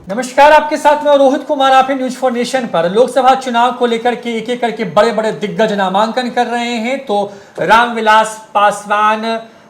नमस्कार, आपके साथ में रोहित कुमार। आप हैं न्यूज फॉर नेशन पर। लोकसभा चुनाव को लेकर के एक एक करके बड़े बड़े दिग्गज नामांकन कर रहे हैं। तो रामविलास पासवान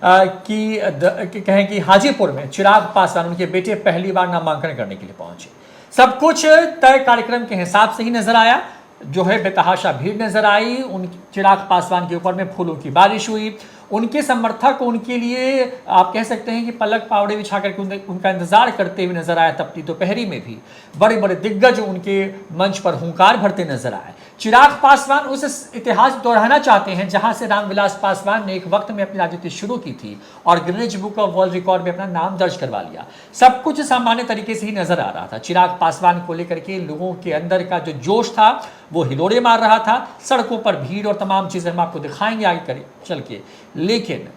कहें कि हाजीपुर में चिराग पासवान, उनके बेटे, पहली बार नामांकन करने के लिए पहुंचे। सब कुछ तय कार्यक्रम के हिसाब से ही नजर आया। जो है बेतहाशा भीड़ नजर आई। उन चिराग पासवान के ऊपर में फूलों की बारिश हुई। उनके समर्थक उनके लिए आप कह सकते हैं कि पलक पावड़े बिछा करके उनका इंतजार करते हुए नजर आया। तपती दोपहरी में भी बड़े बड़े दिग्गज उनके मंच पर हुंकार भरते नजर आए। चिराग पासवान उस इतिहास दोहराना चाहते हैं जहां से रामविलास पासवान ने एक वक्त में अपनी राजनीति शुरू की थी और Guinness book of world record में अपना नाम दर्ज करवा लिया। सब कुछ सामान्य तरीके से ही नजर आ रहा था। चिराग पासवान को लेकर के लोगों के अंदर का जो जोश था वो हिलोड़े मार रहा था। सड़कों पर भीड़ और तमाम चीजें हम आपको दिखाएंगे आगे चल के। लेकिन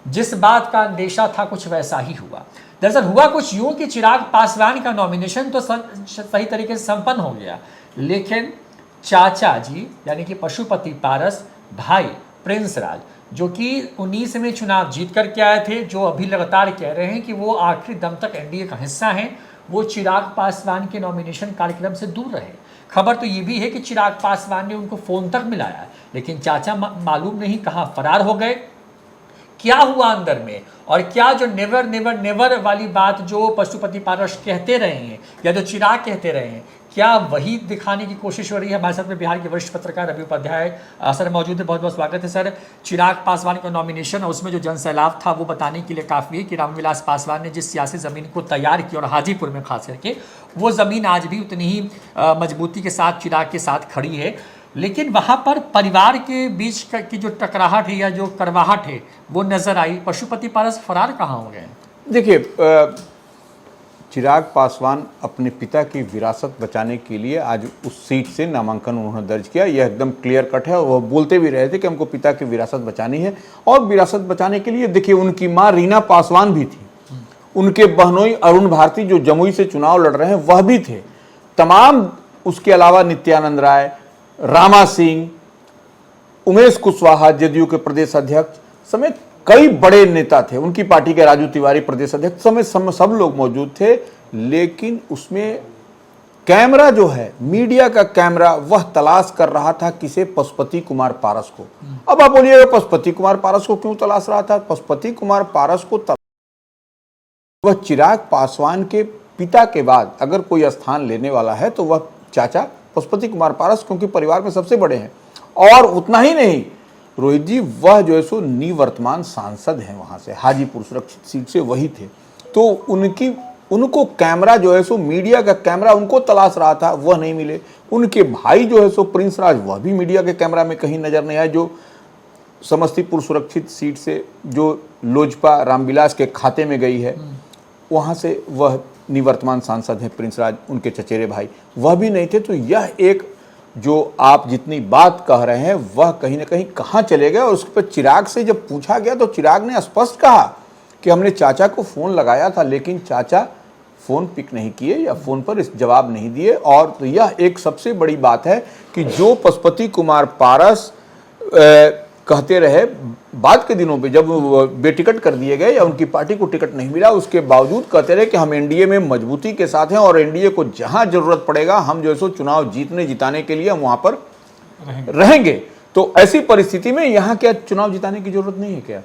जिस बात का अंदेशा था कुछ वैसा ही हुआ। दरअसल हुआ कुछ यूं कि चिराग पासवान का नॉमिनेशन तो सही तरीके से संपन्न हो गया, लेकिन चाचा जी यानी कि पशुपति पारस भाई प्रिंस राज, जो कि 19 में चुनाव जीत करके आए थे, जो अभी लगातार कह रहे हैं कि वो आखिरी दम तक एनडीए का हिस्सा हैं, वो चिराग पासवान के नॉमिनेशन कार्यक्रम से दूर रहे। खबर तो ये भी है कि चिराग पासवान ने उनको फोन तक मिलाया, लेकिन चाचा मालूम नहीं कहां फरार हो गए। क्या हुआ अंदर में, और क्या जो नेवर नेवर नेवर वाली बात जो पशुपति पारस कहते रहे हैं या जो चिराग कहते रहे हैं, क्या वही दिखाने की कोशिश हो रही है। हमारे साथ में बिहार के वरिष्ठ पत्रकार रवि उपाध्याय सर मौजूद है। बहुत बहुत स्वागत है सर। चिराग पासवान का नॉमिनेशन और उसमें जो जनसैलाब था वो बताने के लिए काफ़ी है कि रामविलास पासवान ने जिस सियासी ज़मीन को तैयार किया, और हाजीपुर में खास करके, वो ज़मीन आज भी उतनी ही मजबूती के साथ चिराग के साथ खड़ी है। लेकिन वहाँ पर परिवार के बीच की जो टकराहट है या जो करवाहट है वो नज़र आई। पशुपति पारस फरार कहाँ हो गए? देखिए, चिराग पासवान अपने पिता की विरासत बचाने के लिए आज उस सीट से नामांकन उन्होंने दर्ज किया। यह एकदम क्लियर कट है। वह बोलते भी रहे थे कि हमको पिता की विरासत बचानी है, और विरासत बचाने के लिए देखिए उनकी माँ रीना पासवान भी थी, उनके बहनोई अरुण भारती जो जमुई से चुनाव लड़ रहे हैं वह भी थे, तमाम उसके अलावा नित्यानंद राय, रामा सिंह, उमेश कुशवाहा जदयू के प्रदेश अध्यक्ष समेत कई बड़े नेता थे, उनकी पार्टी के राजू तिवारी प्रदेश अध्यक्ष समेत सब लोग मौजूद थे। लेकिन उसमें कैमरा जो है, मीडिया का कैमरा, वह तलाश कर रहा था किसे? पशुपति कुमार पारस को। अब आप बोलिएगा पशुपति कुमार पारस को क्यों तलाश रहा था? पशुपति कुमार पारस को वह चिराग पासवान के पिता के बाद अगर कोई स्थान लेने वाला है तो वह चाचा पशुपति कुमार पारस, क्योंकि परिवार में सबसे बड़े हैं। और उतना ही नहीं रोहित जी, वह जो है सो निवर्तमान सांसद हैं वहां से, हाजीपुर सुरक्षित सीट से वही थे। तो उनको कैमरा जो है सो, मीडिया का कैमरा उनको तलाश रहा था, वह नहीं मिले। उनके भाई जो है सो प्रिंस राज, वह भी मीडिया के कैमरा में कहीं नजर नहीं आए, जो समस्तीपुर सुरक्षित सीट से जो लोजपा रामविलास के खाते में गई है, वहां से वह निवर्तमान सांसद हैं प्रिंस राज, उनके चचेरे भाई, वह भी नहीं थे। तो यह एक जो आप जितनी बात कह रहे हैं वह कहीं ना कहीं कहाँ चले गए। और उस पर चिराग से जब पूछा गया तो चिराग ने स्पष्ट कहा कि हमने चाचा को फ़ोन लगाया था, लेकिन चाचा फ़ोन पिक नहीं किए या फ़ोन पर इस जवाब नहीं दिए। और तो यह एक सबसे बड़ी बात है कि जो पशुपति कुमार पारस कहते रहे बाद के दिनों पे, जब बेटिकट कर दिए गए या उनकी पार्टी को टिकट नहीं मिला, उसके बावजूद कहते रहे कि हम एनडीए में मजबूती के साथ हैं और एनडीए को जहां जरूरत पड़ेगा हम जो है सो चुनाव जिताने के लिए हम वहां पर रहेंगे। तो ऐसी परिस्थिति में यहाँ क्या चुनाव जिताने की जरूरत नहीं है क्या?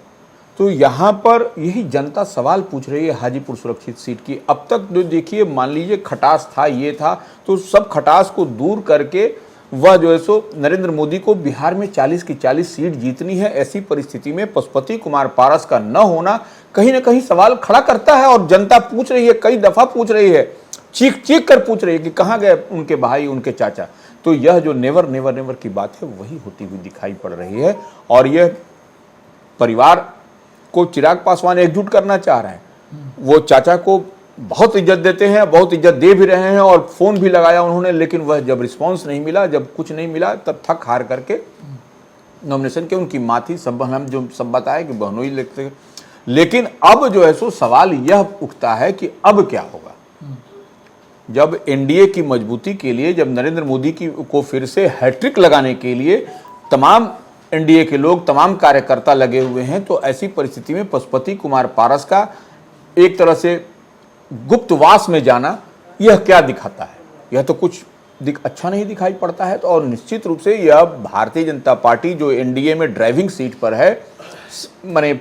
तो यहाँ पर यही जनता सवाल पूछ रही है हाजीपुर सुरक्षित सीट की। अब तक जो देखिए, मान लीजिए खटास था, ये था, तो सब खटास को दूर करके वह जो है सो नरेंद्र मोदी को बिहार में 40 की 40 सीट जीतनी है। ऐसी परिस्थिति में पशुपति कुमार पारस का न होना कहीं ना कहीं सवाल खड़ा करता है। और जनता पूछ रही है, कई दफा पूछ रही है, चीख चीख कर पूछ रही है कि कहाँ गए उनके भाई, उनके चाचा। तो यह जो नेवर नेवर नेवर की बात है वही होती हुई दिखाई पड़ रही है। और यह परिवार को चिराग पासवान एकजुट करना चाह रहे हैं। वो चाचा को बहुत इज्जत देते हैं, बहुत इज्जत दे भी रहे हैं, और फोन भी लगाया उन्होंने, लेकिन वह जब रिस्पांस नहीं मिला, जब कुछ नहीं मिला, तब थक हार करके नॉमिनेशन के उनकी माँ थी, सब हम जो सब बताए कि बहनोई लिखते। लेकिन अब जो है सो सवाल यह उठता है कि अब क्या होगा, जब एनडीए की मजबूती के लिए, जब नरेंद्र मोदी को फिर से हैट्रिक लगाने के लिए तमाम एनडीए के लोग, तमाम कार्यकर्ता लगे हुए हैं। तो ऐसी परिस्थिति में पशुपति कुमार पारस का एक तरह से गुप्तवास में जाना यह क्या दिखाता है? यह तो कुछ अच्छा नहीं दिखाई पड़ता है। तो और निश्चित रूप से यह भारतीय जनता पार्टी जो एनडीए में ड्राइविंग सीट पर है, माने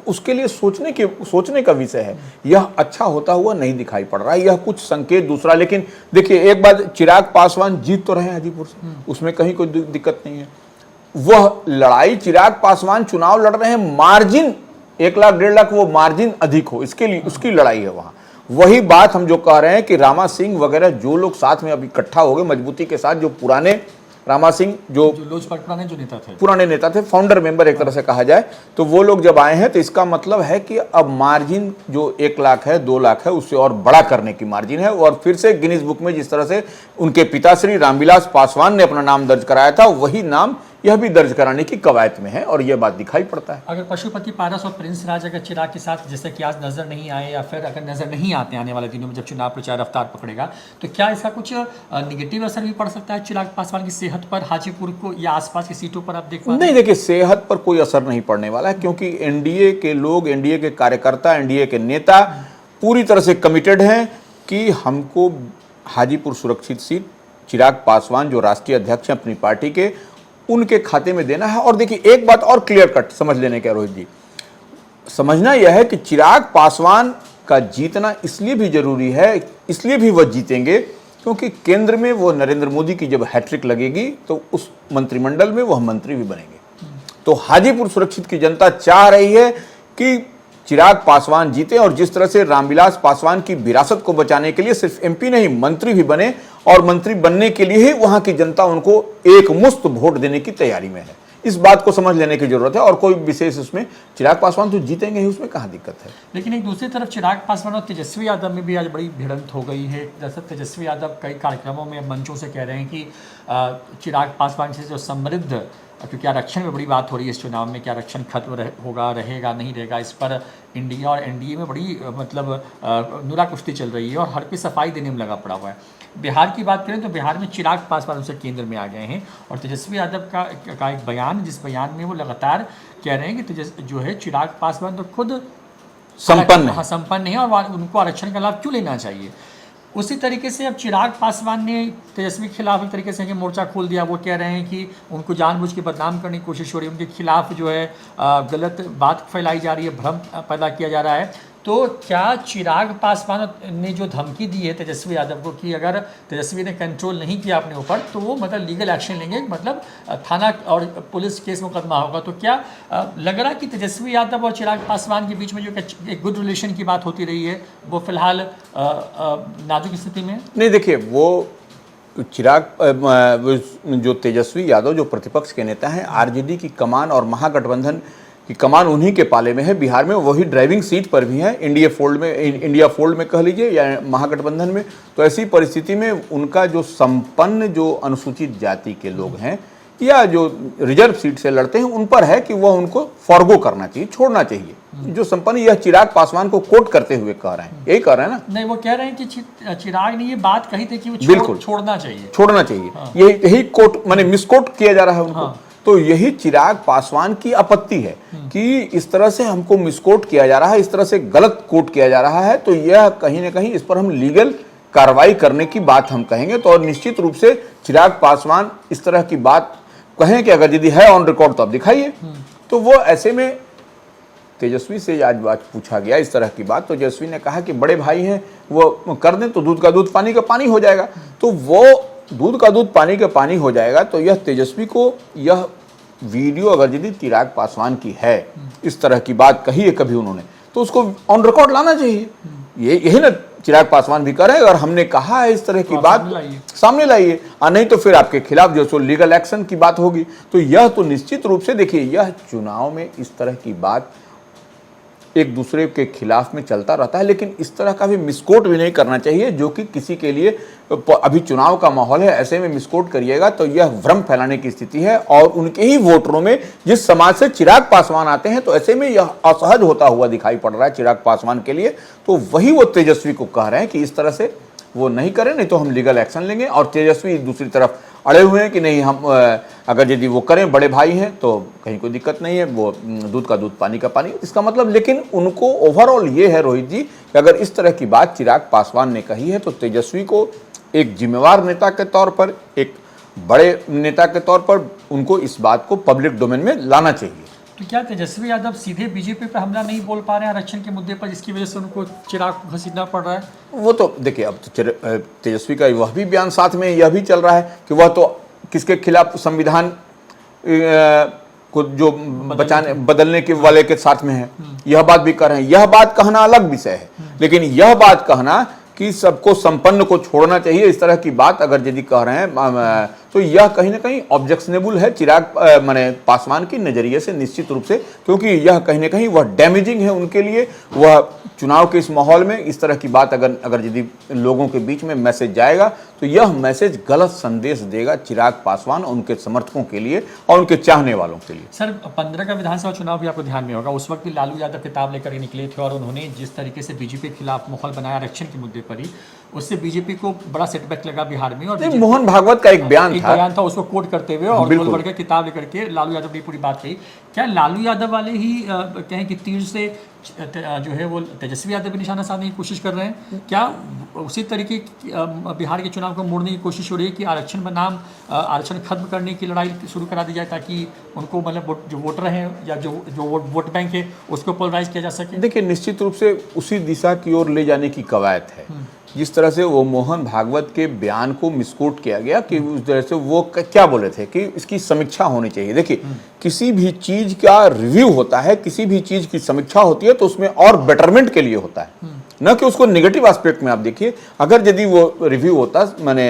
उसके लिए सोचने का विषय है। यह अच्छा होता हुआ नहीं दिखाई पड़ रहा है। यह कुछ संकेत दूसरा। लेकिन देखिए, एक बात, चिराग पासवान जीत तो रहे हैं हाजीपुर से, उसमें कहीं कोई दिक्कत नहीं है। वह लड़ाई, चिराग पासवान चुनाव लड़ रहे हैं, मार्जिन 1 लाख 1.5 लाख वो मार्जिन अधिक हो, इसके लिए उसकी लड़ाई है वहां। वही बात हम जो कह रहे हैं कि रामा सिंह वगैरह जो लोग साथ में अभी इकट्ठा हो गए मजबूती के साथ, जो पुराने रामा सिंह जो लोजपा के पुराने नेता थे, फाउंडर मेंबर एक तरह से कहा जाए, तो वो लोग जब आए हैं तो इसका मतलब है कि अब मार्जिन जो 1 लाख है, 2 लाख है, उससे और बड़ा करने की मार्जिन है। और फिर से गिनीज बुक में जिस तरह से उनके पिता श्री रामविलास पासवान ने अपना नाम दर्ज कराया था, वही नाम यह भी दर्ज कराने की कवायद में है और यह बात दिखाई पड़ता है। अगर पशुपति पारस और प्रिंस राज अगर चिराग के साथ जैसे कि आज नजर नहीं आए, या फिर अगर नजर नहीं आते आने वाले दिनों में जब चुनाव प्रचार रफ्तार पकड़ेगा, तो क्या इसका कुछ निगेटिव असर भी पड़ सकता है चिराग पासवान की सेहत पर, हाजीपुर को या आसपास की सीटों पर? आप देख पा? नहीं, देखिए, सेहत पर कोई असर नहीं पड़ने वाला है, क्योंकि एनडीए के लोग, एनडीए के कार्यकर्ता, एनडीए के नेता पूरी तरह से कमिटेड हैं कि हमको हाजीपुर सुरक्षित सीट चिराग पासवान जो राष्ट्रीय अध्यक्ष हैं अपनी पार्टी के, उनके खाते में देना है। और देखिए, एक बात और क्लियर कट समझ लेने का रोहित जी, समझना यह है कि चिराग पासवान का जीतना इसलिए भी जरूरी है, इसलिए भी वह जीतेंगे क्योंकि केंद्र में वो नरेंद्र मोदी की जब हैट्रिक लगेगी तो उस मंत्रिमंडल में वह मंत्री भी बनेंगे। तो हाजीपुर सुरक्षित की जनता चाह रही है कि चिराग पासवान जीते, और जिस तरह से रामविलास पासवान की विरासत को बचाने के लिए सिर्फ एमपी नहीं, मंत्री भी बने, और मंत्री बनने के लिए ही वहां की जनता उनको एक मुश्त वोट देने की तैयारी में है। इस बात को समझ लेने की जरूरत है। और कोई विशेष उसमें चिराग पासवान तो जीतेंगे ही, उसमें कहाँ दिक्कत है। लेकिन एक दूसरी तरफ चिराग पासवान और तेजस्वी यादव में भी आज बड़ी भिड़ंत हो गई है। जैसे तेजस्वी यादव कई कार्यक्रमों में, मंचों से कह रहे हैं कि चिराग पासवान से जो समृद्ध, क्योंकि आरक्षण में बड़ी बात हो रही है इस चुनाव में, कि आरक्षण खत्म होगा, रहेगा नहीं रहेगा, इस पर इंडिया और एनडीए में बड़ी मतलब नुरा कुश्ती चल रही है और हर कोई सफाई देने में लगा पड़ा हुआ है। बिहार की बात करें तो बिहार में चिराग पासवान उनसे केंद्र में आ गए हैं, और तेजस्वी यादव का एक बयान, जिस बयान में वो लगातार कह रहे हैं कि जो है चिराग पासवान तो खुद संपन्न है और उनको आरक्षण का लाभ क्यों लेना चाहिए। उसी तरीके से अब चिराग पासवान ने तेजस्वी के खिलाफ एक तरीके से मोर्चा खोल दिया। वो कह रहे हैं कि उनको जानबूझ के बदनाम करने की कोशिश हो रही है, उनके खिलाफ जो है गलत बात फैलाई जा रही है, भ्रम पैदा किया जा रहा है। तो क्या चिराग पासवान ने जो धमकी दी है तेजस्वी यादव को कि अगर तेजस्वी ने कंट्रोल नहीं किया अपने ऊपर तो वो मतलब लीगल एक्शन लेंगे, मतलब थाना और पुलिस केस मुकदमा होगा, तो क्या लग रहा है कि तेजस्वी यादव और चिराग पासवान के बीच में जो एक गुड रिलेशन की बात होती रही है वो फिलहाल नाजुक स्थिति में? नहीं, देखिए, वो चिराग जो तेजस्वी यादव जो प्रतिपक्ष के नेता हैं, आरजेडी की कमान और महागठबंधन की कमान उन्हीं के पाले में है। बिहार में वही ड्राइविंग सीट पर भी है, इंडिया फोल्ड में कह लीजिए या महागठबंधन में। तो ऐसी परिस्थिति में उनका जो संपन्न जो अनुसूचित जाति के लोग हैं या जो रिजर्व सीट से लड़ते हैं, उन पर है कि वह उनको फॉरगो करना चाहिए, छोड़ना चाहिए। जो संपन्न, यह चिराग पासवान को कोट करते हुए कह रहे हैं, यही कह रहे हैं ना? नहीं, वो कह रहे हैं कि चिराग ने ये बात कही थी कि वो छोड़ना चाहिए। हाँ। यही कोट माने मिसकोट किया जा रहा है उनको। हाँ। तो यही चिराग पासवान की आपत्ति है कि इस तरह से हमको मिसकोट किया जा रहा है, इस तरह से गलत कोट किया जा रहा है। तो यह कहीं ना कहीं इस पर हम लीगल कार्रवाई करने की बात हम कहेंगे। तो और निश्चित रूप से चिराग पासवान इस तरह की बात कहें कि अगर यदि है ऑन रिकॉर्ड तो आप दिखाइए। तो वो ऐसे में तेजस्वी से आज बात पूछा गया इस तरह की बात, तो तेजस्वी ने कहा कि बड़े भाई हैं, वो कर दें तो दूध का दूध पानी का पानी हो जाएगा। तो वो दूध का दूध पानी का पानी हो जाएगा। तो यह तेजस्वी को यह वीडियो अगर यदि चिराग पासवान की है, इस तरह की बात कही है कभी उन्होंने, तो उसको ऑन रिकॉर्ड लाना चाहिए। यही ना चिराग पासवान भी करें, और हमने कहा है इस तरह की बात सामने लाइए, और नहीं तो फिर आपके खिलाफ जो सो लीगल एक्शन की बात होगी। तो यह तो निश्चित रूप से देखिए, यह चुनाव में इस तरह की बात एक दूसरे के खिलाफ में चलता रहता है, लेकिन इस तरह का भी मिसकोट भी नहीं करना चाहिए जो कि किसी के लिए, अभी चुनाव का माहौल है, ऐसे में मिसकोट करिएगा तो यह भ्रम फैलाने की स्थिति है। और उनके ही वोटरों में जिस समाज से चिराग पासवान आते हैं, तो ऐसे में यह असहज होता हुआ दिखाई पड़ रहा है चिराग पासवान के लिए। तो वही वो तेजस्वी को कह रहे हैं कि इस तरह से वो नहीं करें, नहीं तो हम लीगल एक्शन लेंगे। और तेजस्वी दूसरी तरफ अड़े हुए हैं कि नहीं, हम अगर यदि वो करें, बड़े भाई हैं तो कहीं कोई दिक्कत नहीं है, वो दूध का दूध पानी का पानी, इसका मतलब। लेकिन उनको ओवरऑल ये है रोहित जी कि अगर इस तरह की बात चिराग पासवान ने कही है तो तेजस्वी को एक जिम्मेवार नेता के तौर पर, एक बड़े नेता के तौर पर उनको इस बात को पब्लिक डोमेन में लाना चाहिए। तो क्या तेजस्वी यादव सीधे बीजेपी पर हमला नहीं बोल पा रहे हैं आरक्षण के मुद्दे पर, जिसकी वजह से उनको चिराग को घसीटना पड़ रहा है? वो तो देखिए, अब तो तेजस्वी का वह भी बयान साथ में यह भी चल रहा है कि वह तो किसके खिलाफ, संविधान को जो बदलने के वाले के साथ में है, यह बात भी कर रहे हैं। यह बात कहना अलग विषय है, लेकिन यह बात कहना कि सबको संपन्न को छोड़ना चाहिए, इस तरह की बात अगर यदि कह रहे हैं तो यह कहीं ना कहीं ऑब्जेक्शनेबल है चिराग माने पासवान की नजरिए से, निश्चित रूप से, क्योंकि यह कहीं ना कहीं वह डैमेजिंग है उनके लिए। वह चुनाव के इस माहौल में इस तरह की बात अगर यदि लोगों के बीच में मैसेज जाएगा तो यह मैसेज गलत संदेश देगा चिराग पासवान और उनके समर्थकों के लिए और उनके चाहने वालों के लिए। सर, 15 का विधानसभा चुनाव भी आपको ध्यान में होगा, उस वक्त भी लालू यादव किताब लेकर निकले थे और उन्होंने जिस तरीके से बीजेपी के खिलाफ माहौल बनाया आरक्षण के मुद्दे पर ही, उससे बीजेपी को बड़ा सेटबैक लगा बिहार में। और मोहन भागवत का एक बयान था, उसको कोट करते हुए और बोल बढ़कर किताब लेकर के लालू यादव ने पूरी बात कही। क्या लालू यादव वाले ही कहें कि तीर से जो है वो तेजस्वी यादव पे निशाना साधने की कोशिश कर रहे हैं? क्या उसी तरीके बिहार के चुनाव को मोड़ने की कोशिश हो रही है कि आरक्षण बनाम आरक्षण खत्म करने की लड़ाई शुरू करा दी जाए, ताकि उनको मतलब जो वोटर हैं या जो वोट बैंक है उसको पोलराइज किया जा सके? देखिए, निश्चित रूप से उसी दिशा की ओर ले जाने की कवायद है। जिस तरह से वो मोहन भागवत के बयान को मिसकोट किया गया कि उस तरह से वो क्या बोले थे कि इसकी समीक्षा होनी चाहिए। देखिए, किसी भी चीज का रिव्यू होता है, किसी भी चीज की समीक्षा होती है तो उसमें और बेटरमेंट के लिए होता है, न कि उसको नेगेटिव एस्पेक्ट में। आप देखिए, अगर यदि वो रिव्यू होता माने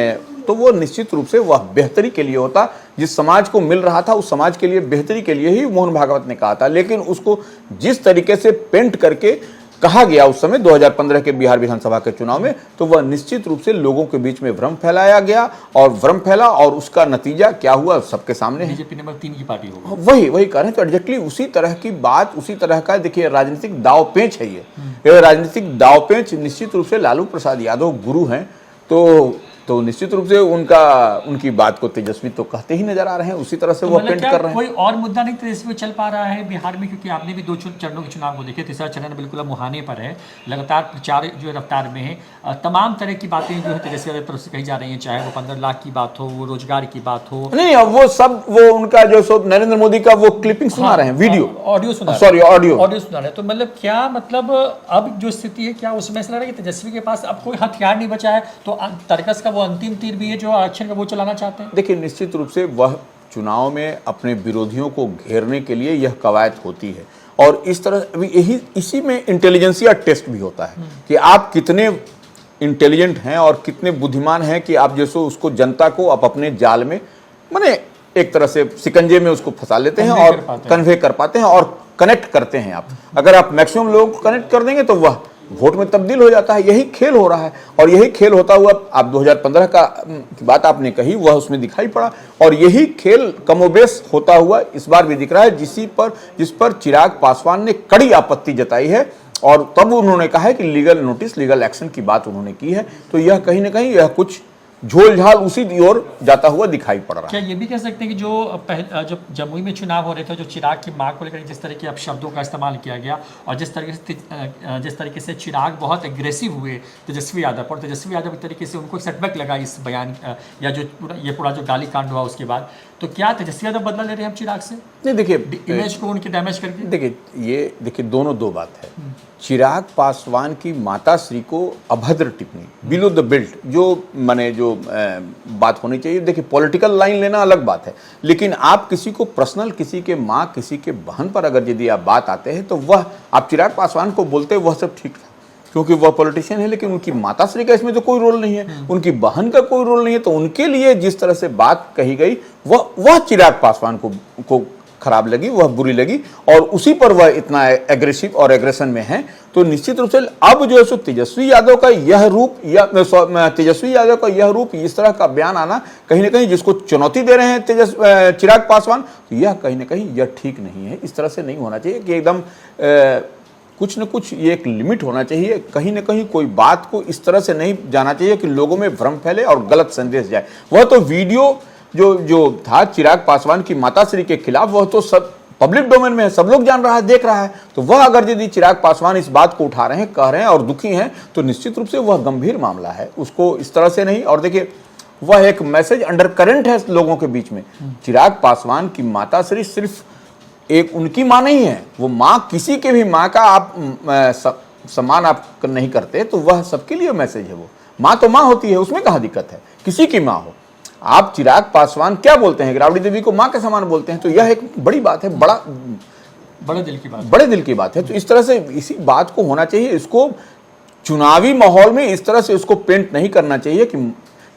तो वो निश्चित रूप से वह बेहतरी के लिए होता, जिस समाज को मिल रहा था उस समाज के लिए बेहतरी के लिए ही मोहन भागवत ने कहा था। लेकिन उसको जिस तरीके से पेंट करके कहा गया उस समय 2015 के बिहार विधानसभा के चुनाव में, तो वह निश्चित रूप से लोगों के बीच में भ्रम फैलाया गया और भ्रम फैला, और उसका नतीजा क्या हुआ सबके सामने है। बीजेपी नंबर 3 की पार्टी होगी। वही कह रहे हैं, तो एग्जैक्टली उसी तरह की बात, उसी तरह का देखिए राजनीतिक दाव पेंच है ये राजनीतिक दाव पेंच। निश्चित रूप से लालू प्रसाद यादव गुरु हैं, तो निश्चित रूप से उनकी बात को तेजस्वी तो कहते ही नजर आ रहे हैं, उसी तरह से वो पेंट कर रहे हैं। कोई और मुद्दा नहीं तेजस्वी चल पा रहा है बिहार में, क्योंकि आपने भी 2 चरणों के चुनाव को देखे, तीसरा चरण बिल्कुल अब मुहाने पर है, लगातार प्रचार जो रफ्तार में है, तमाम तरह की बातें जो है तेजस्वी यादव तरफ से कही जा रही हैं, चाहे वो 15 लाख की बात हो, वो रोजगार की बात हो। नहीं, अब वो सब वो उनका जो सब नरेंद्र मोदी का वो क्लिपिंग सुना रहे हैं, वीडियो ऑडियो सुना रहे हैं। तो मतलब क्या, मतलब अब जो स्थिति है, क्या उसमें ऐसा लग रहा है कि तेजस्वी के पास अब कोई हथियार नहीं बचा है, तो तर्कस का वो अंतिम तीर भी है जो आरक्षण का वो चलाना चाहते हैं? देखिए, निश्चित रूप से वह चुनाव में अपने विरोधियों को घेरने के लिए यह कवायद होती है, और इस तरह इसी में इंटेलिजेंसिया टेस्ट भी होता है कि आप कितने इंटेलिजेंट हैं और कितने बुद्धिमान हैं कि आप जैसे उसको, जनता को आप अपने जाल में माने एक तरह से सिकंजे में उसको फंसा लेते हैं और कन्वे कर पाते हैं और कनेक्ट करते हैं। आप अगर आप मैक्सिमम लोगों को कनेक्ट कर देंगे तो वह वोट में तब्दील हो जाता है। यही खेल हो रहा है, और यही खेल होता हुआ आप 2015 की बात आपने कही, वह उसमें दिखाई पड़ा, और यही खेल कमोबेश होता हुआ इस बार भी दिख रहा है, जिस पर चिराग पासवान ने कड़ी आपत्ति जताई है, और तब उन्होंने कहा है कि लीगल नोटिस, लीगल एक्शन की बात उन्होंने की है। तो यह कहीं ना कहीं यह कुछ झोल-झाल उसी ओर जाता हुआ दिखाई पड़ रहा है। क्या ये भी कह सकते हैं कि जब जमुई में चुनाव हो रहे थे, जो चिराग की मांग को लेकर जिस तरह के शब्दों का इस्तेमाल किया गया, और जिस तरीके से चिराग बहुत एग्रेसिव हुए तेजस्वी यादव, और तेजस्वी यादव एक तरीके से उनको सेटबैक लगा इस बयान या जो पूरा जो गाली कांड हुआ उसके बाद, तो क्या तेजस्वी यादव बदला ले रहे हैं हम चिराग से? नहीं, देखिए, इमेज को उनकी डैमेज करके। देखिए दोनों दो बात है। चिराग पासवान की माताश्री को अभद्र टिप्पणी, बिलो द बेल्ट जो बात होनी चाहिए। देखिए, पॉलिटिकल लाइन लेना अलग बात है, लेकिन आप किसी को पर्सनल, किसी के माँ, किसी के बहन पर अगर यदि आप बात आते हैं तो वह आप चिराग पासवान को बोलते वह सब ठीक था, क्योंकि वह पॉलिटिशियन है। लेकिन उनकी माताश्री का इसमें तो कोई रोल नहीं है, उनकी बहन का कोई रोल नहीं है। तो उनके लिए जिस तरह से बात कही गई वह चिराग पासवान को खराब लगी, वह बुरी लगी, और उसी पर वह इतना एग्रेसिव और एग्रेशन में है। तो निश्चित रूप से अब जो है सो तेजस्वी यादव का यह रूप, इस तरह का बयान आना कहीं ना कहीं जिसको चुनौती दे रहे हैं चिराग पासवान, तो यह कहीं ना कहीं यह ठीक नहीं है। इस तरह से नहीं होना चाहिए कि एकदम कुछ न कुछ ये एक लिमिट होना चाहिए। कहीं ना कहीं कोई बात को इस तरह से नहीं जाना चाहिए कि लोगों में भ्रम फैले और गलत संदेश जाए। वह तो वीडियो जो जो था चिराग पासवान की माताश्री के खिलाफ, वह तो सब पब्लिक डोमेन में है, सब लोग जान रहा है, देख रहा है। तो वह अगर यदि चिराग पासवान इस बात को उठा रहे हैं, कह रहे हैं और दुखी हैं, तो निश्चित रूप से वह गंभीर मामला है, उसको इस तरह से नहीं। और देखिए, वह एक मैसेज अंडर करंट है लोगों के बीच में। चिराग पासवान की माताश्री सिर्फ एक उनकी मां नहीं है, वो मां, किसी के भी मां का आप सम्मान आप नहीं करते तो वह सबके लिए मैसेज है। वो मां तो मां होती है, उसमें कहाँ दिक्कत है, किसी की मां हो। आप चिराग पासवान क्या बोलते हैं, राबड़ी देवी को मां के समान बोलते हैं, तो यह एक बड़ी बात है, बड़े दिल की बात, बड़े दिल की बात है। तो इस तरह से इसी बात को होना चाहिए, इसको चुनावी माहौल में इस तरह से उसको पेंट नहीं करना चाहिए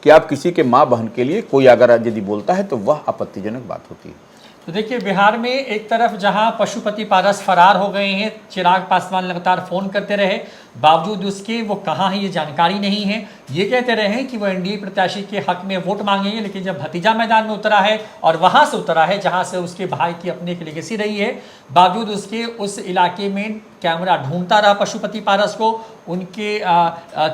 कि आप किसी के मां बहन के लिए कोई अगर यदि बोलता है तो वह आपत्तिजनक बात होती है। तो देखिए, बिहार में एक तरफ जहां पशुपति पारस फरार हो गए हैं, चिराग पासवान लगातार फोन करते रहे, बावजूद उसके वो कहाँ है ये जानकारी नहीं है। ये कहते रहे हैं कि वो एनडीए प्रत्याशी के हक में वोट मांगेंगे, लेकिन जब भतीजा मैदान में उतरा है और वहां से उतरा है जहां से उसके भाई की अपने की लेगेसी रही है, बावजूद उसके उस इलाके में कैमरा ढूंढता रहा पशुपति पारस को, उनके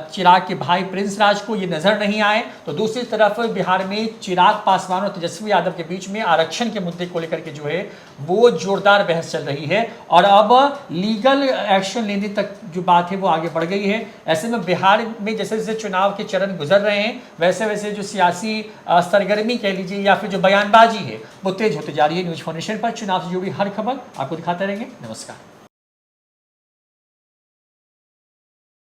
चिराग के भाई प्रिंस राज को ये नजर नहीं आए। तो दूसरी तरफ बिहार में चिराग पासवान और तेजस्वी यादव के बीच में आरक्षण के मुद्दे को लेकर के जो है वो जोरदार बहस चल रही है, और अब लीगल एक्शन लेने तक जो बात है वो आगे बढ़ गई है। ऐसे में बिहार में जैसे जैसे चुनाव के चरण गुजर रहे हैं, वैसे वैसे जो सियासी सरगर्मी कह लीजिए या फिर जो बयानबाजी है वो तेज होती जा रही है। न्यूज़ फाउंडेशन पर चुनाव से जुड़ी हर खबर आपको दिखाते रहेंगे। नमस्कार।